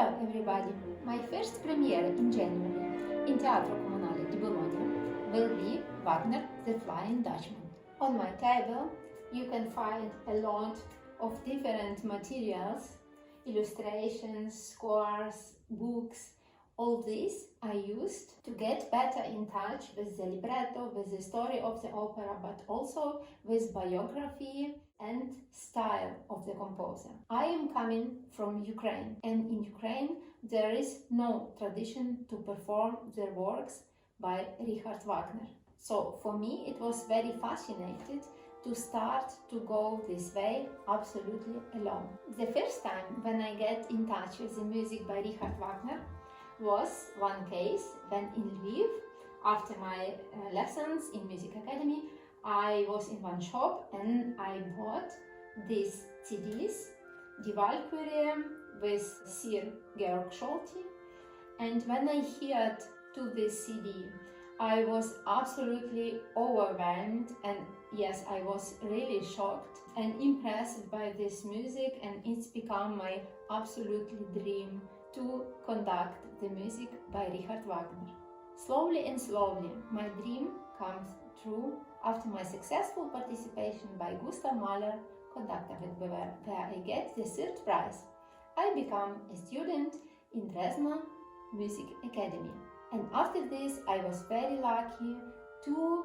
Hello everybody! My first premiere in January in Teatro Comunale di Bologna will be Wagner, the Flying Dutchman. On my table you can find a lot of different materials, illustrations, scores, books. All this I used to get better in touch with the libretto, with the story of the opera, but also with biography and style of the composer. I am coming from Ukraine, and in Ukraine there is no tradition to perform their works by Richard Wagner. So for me it was very fascinating to start to go this way absolutely alone. The first time when I get in touch with the music by Richard Wagner was one case when in Lviv, after my lessons in music academy, I was in one shop and I bought these CDs, Die Walküre with Sir Georg Scholti, and when I heard to this CD, I was absolutely overwhelmed, and yes, I was really shocked and impressed by this music, and it's become my absolutely dream to conduct the music by Richard Wagner. Slowly and slowly, my dream comes true after my successful participation by Gustav Mahler Kontaktwettbewerb, where I get the third prize. I become a student in Dresden Music Academy. And after this, I was very lucky to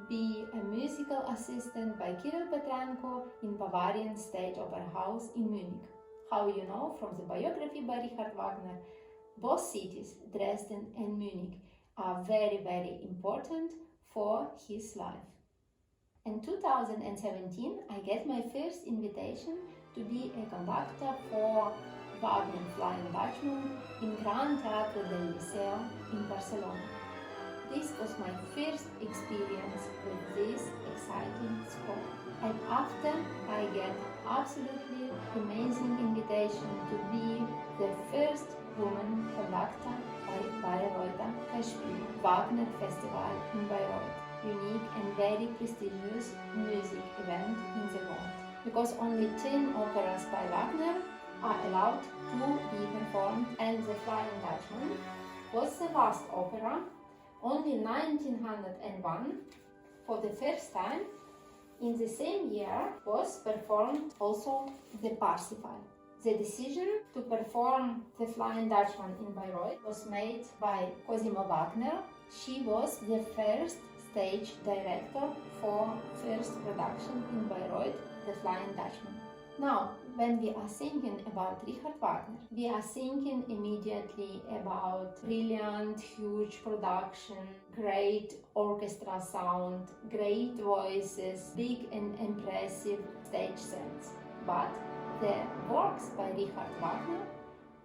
be a musical assistant by Kirill Petrenko in Bavarian State Opera House in Munich. How you know from the biography by Richard Wagner, both cities, Dresden and Munich, are very, very important for his life. In 2017, I get my first invitation to be a conductor for Wagner Flying Dutchman in Gran Teatro del Liceo in Barcelona. This was my first experience with this exciting score. And after, I get absolutely amazing invitation to be the first woman conductor by Bayreuther Festspiel, Wagner Festival in Bayreuth, unique and very prestigious music event in the world. Because only 10 operas by Wagner are allowed to be performed, and The Flying Dutchman was the last opera. Only 1901, for the first time, in the same year was performed also the Parsifal. The decision to perform The Flying Dutchman in Bayreuth was made by Cosima Wagner. She was the first stage director for first production in Bayreuth, The Flying Dutchman. Now, when we are thinking about Richard Wagner, we are thinking immediately about brilliant, huge production, great orchestra sound, great voices, big and impressive stage sets. But the works by Richard Wagner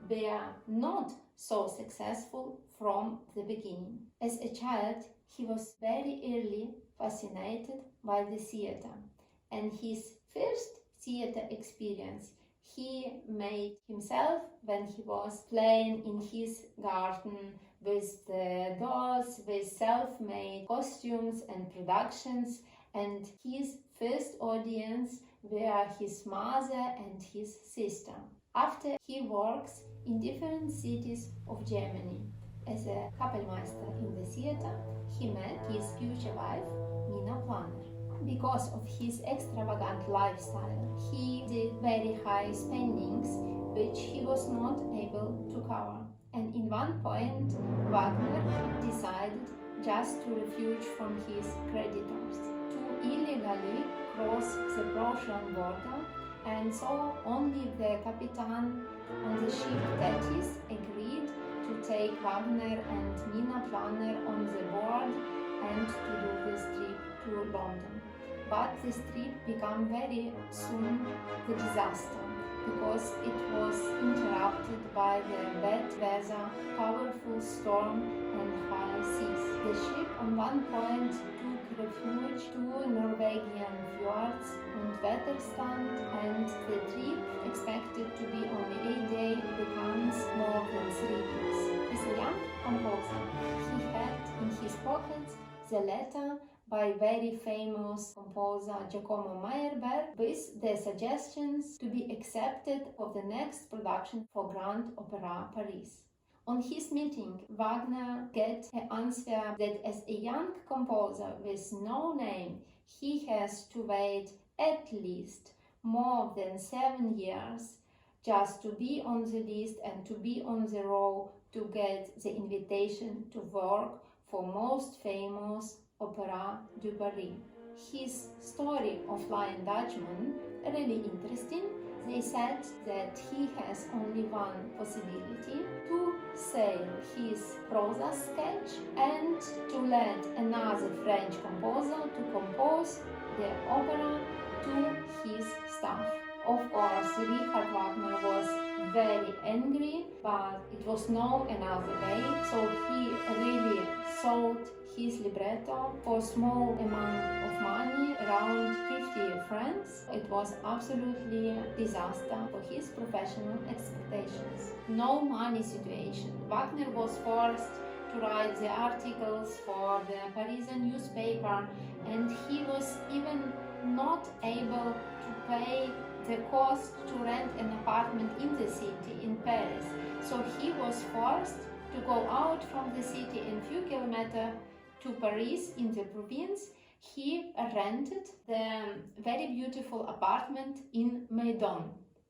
were not so successful from the beginning. As a child, he was very early fascinated by the theater, and his first theater experience he made himself when he was playing in his garden with the dolls, with self-made costumes and productions, and his first audience were his mother and his sister. After he works in different cities of Germany as a Kapellmeister in the theater, he met his future wife, Nina Planner. Because of his extravagant lifestyle, he did very high spendings, which he was not able to cover. And in one point, Wagner decided just to refuge from his creditors, to illegally cross the Prussian border, and so only the captain on the ship Thetis agreed to take Wagner and Nina Planner on the board and to do this trip to London. But this trip became very soon the disaster, because it was interrupted by the bad weather, powerful storm and high seas. The ship on one point took refuge to Norwegian fjords and Wetterstand, and the trip, expected to be only 8 days, becomes more than 3 weeks. As a young composer, he had in his pockets the letter by by very famous composer Giacomo Meyerbeer with the suggestions to be accepted of the next production for Grand Opera Paris. On his meeting, Wagner gets the answer that as a young composer with no name, he has to wait at least more than 7 years just to be on the list and to be on the row to get the invitation to work for most famous Opera de Paris. His story of Flying Dutchman really interesting. They said that he has only one possibility: to sell his prosa sketch and to let another French composer to compose the opera to his staff. Of course, Richard Wagner was very angry, but it was no another way, so he really sold his libretto for a small amount of money, around 50 francs. It was absolutely a disaster for his professional expectations. No money situation. Wagner was forced to write the articles for the Parisian newspaper, and he was even not able to pay the cost to rent an apartment in the city in Paris. So he was forced to go out from the city a few kilometers to Paris in the province. He rented the very beautiful apartment in Meudon.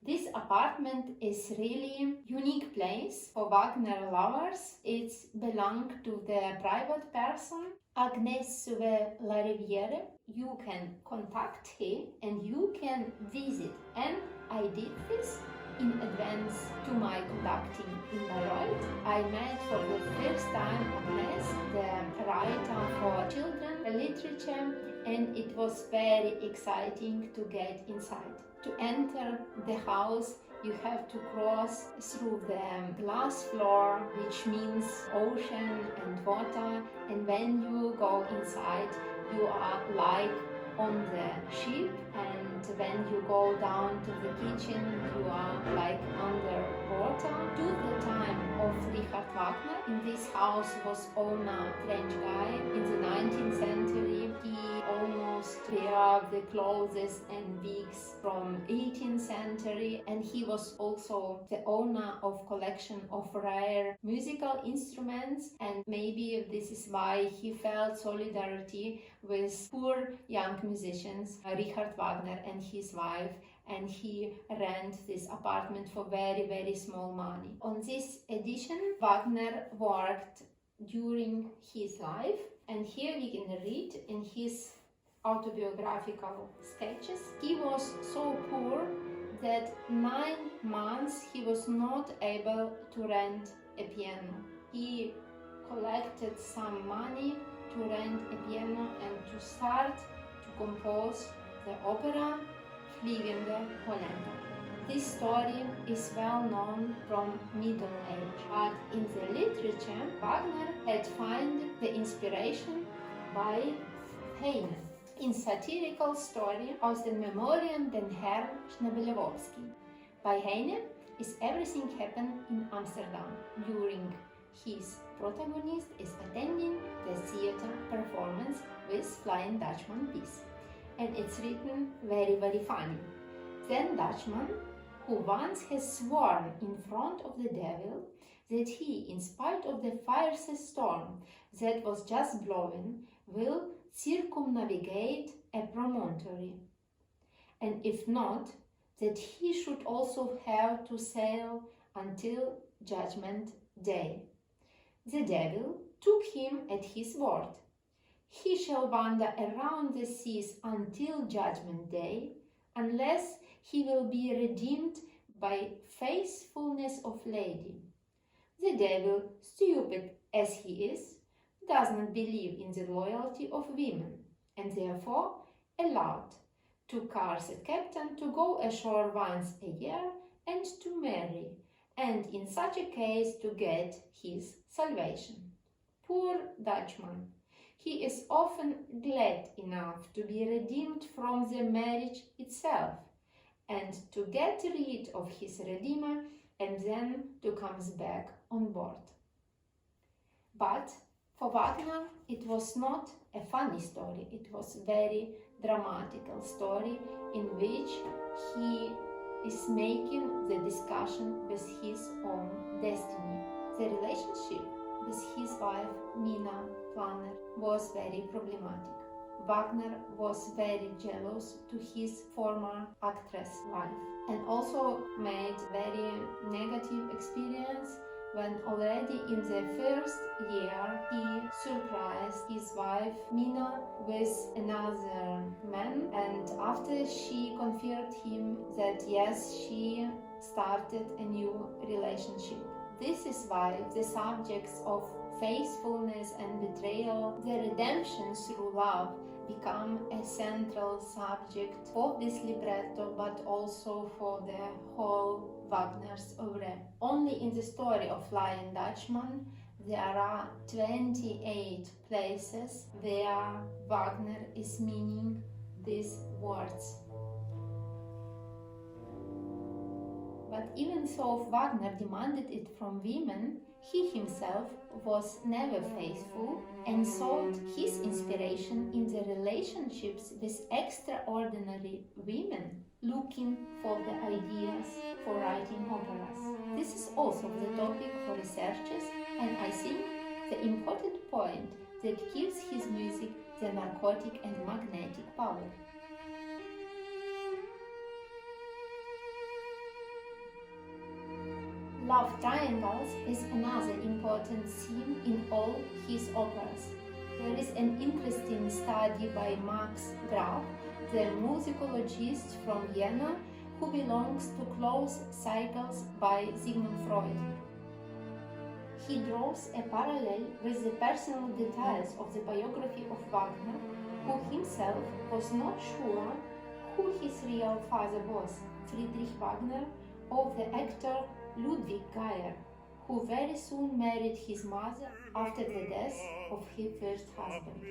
This apartment is really unique place for Wagner lovers. It belongs to the private person, Agnès Sauvé-Larivière. You can contact her and you can visit. And I did this in advance to my conducting in Bayreuth. I met for the first time Agnès, the writer for children literature, and it was very exciting to get inside. To enter the house, you have to cross through the glass floor, which means ocean and water, and when you go inside, you are like on the ship, and when you go down to the kitchen, you are like underwater. To the time of Richard Wagner, in this house was owner French guy. In the 19th century, he almost wear the clothes and wigs from 18th century, and he was also the owner of collection of rare musical instruments, and maybe this is why he felt solidarity with poor young musicians, Richard Wagner and his wife, and he rent this apartment for very, very small money. On this edition, Wagner worked during his life, and here we can read in his autobiographical sketches. He was so poor that 9 months he was not able to rent a piano. He collected some money to rent a piano and to start to compose the opera Flying Dutchman. This story is well known from Middle Age, but in the literature, Wagner had found the inspiration by Heine. In satirical story aus den Memorien den Herrn Schnabelewowski. By Heine is everything happened in Amsterdam during his protagonist is attending the theater performance with Flying Dutchman piece. And it's written very, very funny. Then Dutchman, who once has sworn in front of the devil that he, in spite of the fierce storm that was just blowing, will circumnavigate a promontory, and if not, that he should also have to sail until Judgment Day. The devil took him at his word. He shall wander around the seas until Judgment Day, unless he will be redeemed by faithfulness of lady. The devil, stupid as he is, does not believe in the loyalty of women, and therefore allowed to curse a captain to go ashore once a year and to marry, and in such a case to get his salvation. Poor Dutchman! He is often glad enough to be redeemed from the marriage itself, and to get rid of his redeemer, and then to come back on board. But For Wagner, it was not a funny story, it was a very dramatical story in which he is making the discussion with his own destiny. The relationship with his wife, Mina Planner, was very problematic. Wagner was very jealous to his former actress wife and also made very negative experience when already in the first year he surprised his wife Mina with another man, and after she confirmed him that yes, she started a new relationship. This is why the subjects of faithfulness and betrayal, the redemption through love, become a central subject for this libretto, but also for the whole Wagner's oeuvre. Only in the story of Flying Dutchman there are 28 places where Wagner is meaning these words. But even though Wagner demanded it from women, he himself was never faithful and sought his inspiration in the relationships with extraordinary women, looking for the ideas for writing operas. This is also the topic for researchers, and I think the important point that gives his music the narcotic and magnetic power. Love triangles is another important theme in all his operas. There is an interesting study by Max Graf, the musicologist from Vienna, who belongs to Close Cycles by Sigmund Freud. He draws a parallel with the personal details of the biography of Wagner, who himself was not sure who his real father was, Friedrich Wagner, or the actor Ludwig Geyer, who very soon married his mother after the death of his first husband.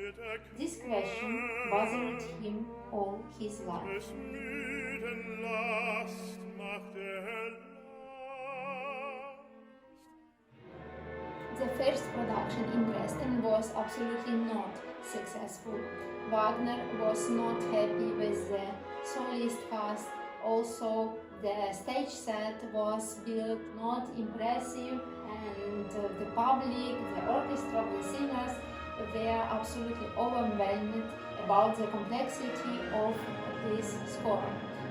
This question bothered him all his life. The first production in Dresden was absolutely not successful. Wagner was not happy with the soloist cast. Also, the stage set was built not impressive, and the public, the orchestra, the singers were absolutely overwhelmed about the complexity of this score.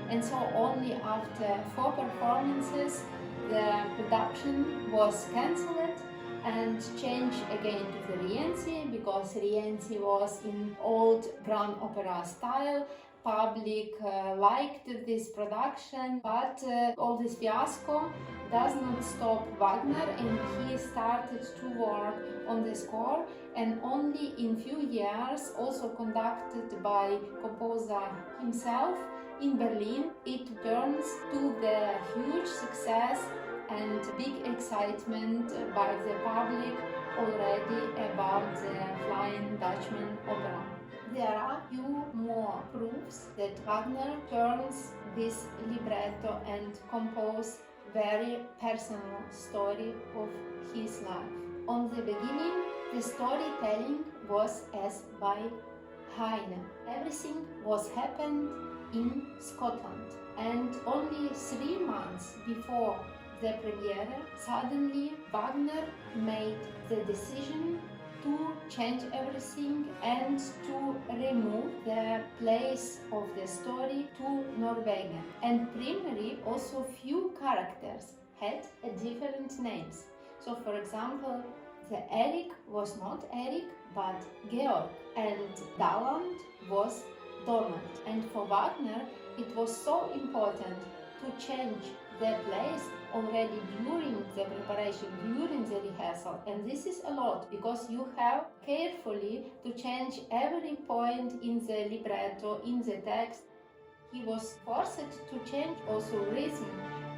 And so only after 4 performances the production was cancelled and changed again to the Rienzi, because Rienzi was in old grand opera style. Public liked this production, but all this fiasco does not stop Wagner, and he started to work on the score, and only in few years, also conducted by composer himself in Berlin, it turns to the huge success and big excitement by the public already about the Flying Dutchman opera. There are few more proofs that Wagner turns this libretto and composes very personal story of his life. On the beginning, the storytelling was as by Heine. Everything was happened in Scotland, and only 3 months before the premiere, suddenly Wagner made the decision to change everything and to remove the place of the story to Norwegian. And primarily, also few characters had a different names. So, for example, the Eric was not Eric, but Georg, and Daland was Donald. And for Wagner, it was so important to change the place already during the preparation, during the rehearsal. And this is a lot, because you have carefully to change every point in the libretto, in the text. He was forced to change also rhythm,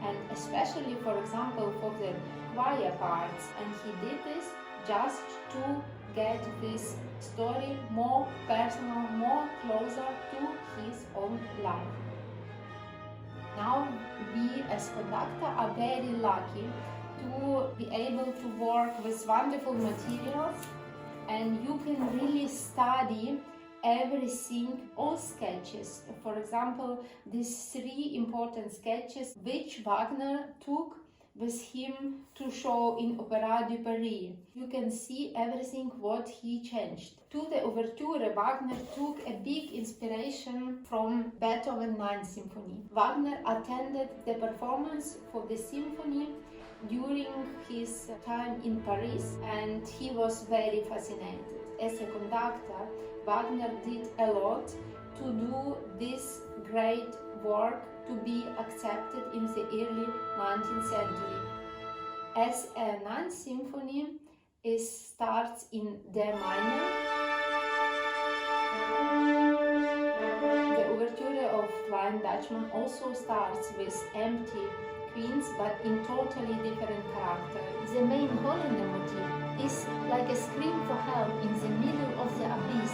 and especially, for example, for the choir parts. And he did this just to get this story more personal, more closer to his own life. Now we as conductor are very lucky to be able to work with wonderful materials, and you can really study everything, all sketches. For example, these 3 important sketches which Wagner took with him to show in Opéra de Paris. You can see everything what he changed. To the overture, Wagner took a big inspiration from Beethoven's 9th Symphony. Wagner attended the performance for the symphony during his time in Paris, and he was very fascinated. As a conductor, Wagner did a lot to do this great work to be accepted in the early 19th century. As a 9th symphony, it starts in D minor. The overture of Flying Dutchman also starts with empty queens, but in totally different character. The main Hollander motif is like a scream for help in the middle of the abyss.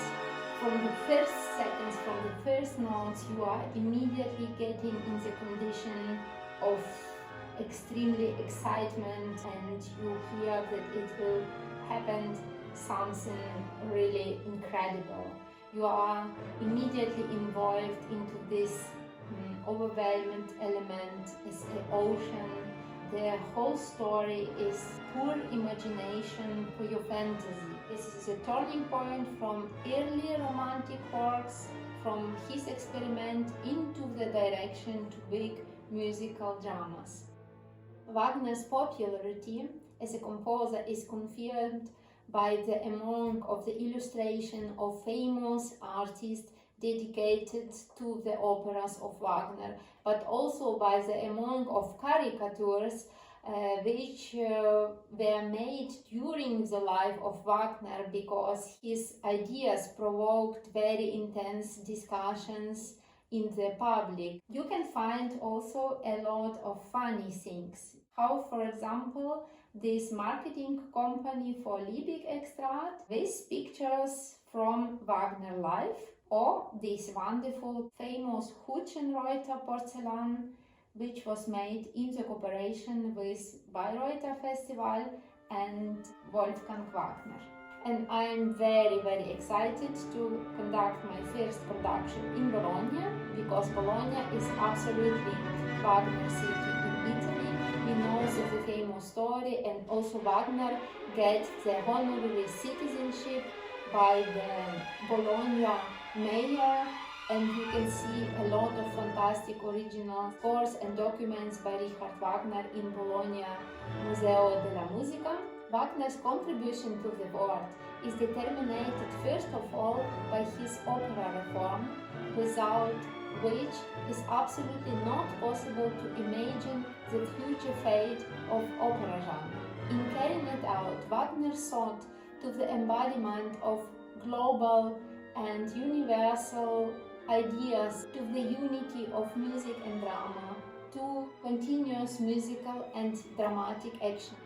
From the first seconds, from the first notes, you are immediately getting in the condition of extremely excitement, and you hear that it will happen something really incredible. You are immediately involved into this overwhelming element, is an ocean. The whole story is pure imagination for your fantasy. This is a turning point from early romantic works, from his experiment into the direction to big musical dramas. Wagner's popularity as a composer is confirmed by the amount of the illustration of famous artists dedicated to the operas of Wagner, but also by the amount of caricatures which were made during the life of Wagner, because his ideas provoked very intense discussions in the public. You can find also a lot of funny things. How, for example, this marketing company for Liebig extract with pictures from Wagner life, or this wonderful famous Hutchenreuter porcelain, which was made in the cooperation with Bayreuther Festival and Wolfgang Wagner. And I am very, very excited to conduct my first production in Bologna, because Bologna is absolutely Wagner city in Italy. We know the famous story, and also Wagner gets the honorary citizenship by the Bologna mayor, and you can see a lot of fantastic original scores and documents by Richard Wagner in Bologna Museo della Musica. Wagner's contribution to the world is determined first of all by his opera reform, without which is absolutely not possible to imagine the future fate of opera genre. In carrying it out, Wagner sought to the embodiment of global and universal ideas, to the unity of music and drama, to continuous musical and dramatic action.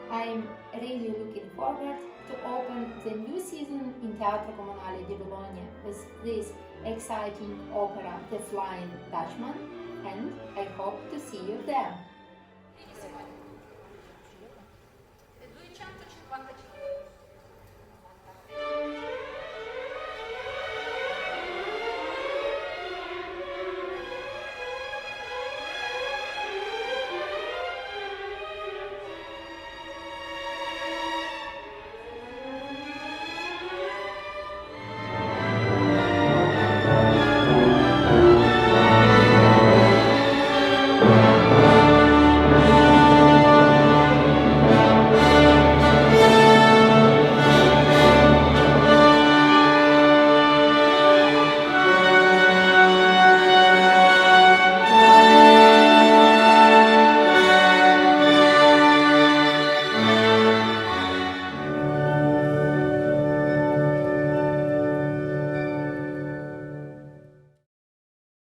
I am really looking forward to open the new season in Teatro Comunale di Bologna with this exciting opera, The Flying Dutchman, and I hope to see you there.